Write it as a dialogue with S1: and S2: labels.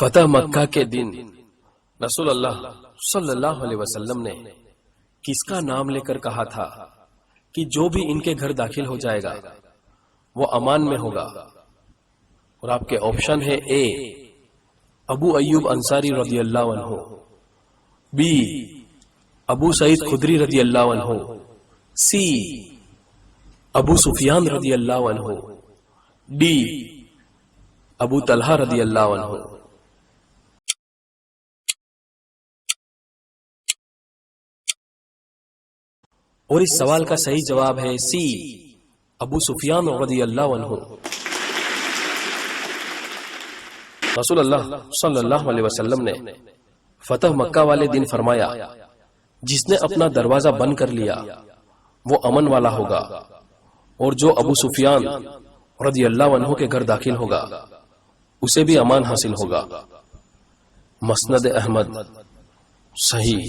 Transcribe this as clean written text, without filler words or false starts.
S1: فتح مکہ کے دن رسول اللہ صلی اللہ علیہ وسلم نے کس کا نام لے کر کہا تھا کہ جو بھی ان کے گھر داخل ہو جائے گا وہ امان میں ہوگا؟ اور آپ کے آپشن ہے: اے ابو ایوب انصاری رضی اللہ عنہ، بی ابو سعید خدری رضی اللہ عنہ، سی ابو سفیان رضی اللہ عنہ، ڈی ابو طلحہ رضی اللہ عنہ۔ اور اس سوال کا صحیح جواب ہے سی ابو سفیان رضی اللہ عنہ۔ رسول اللہ صلی اللہ علیہ وسلم نے فتح مکہ والے دن فرمایا: جس نے اپنا دروازہ بند کر لیا وہ امن والا ہوگا، اور جو ابو سفیان رضی اللہ عنہ کے گھر داخل ہوگا اسے بھی امان حاصل ہوگا۔ مسند احمد صحیح۔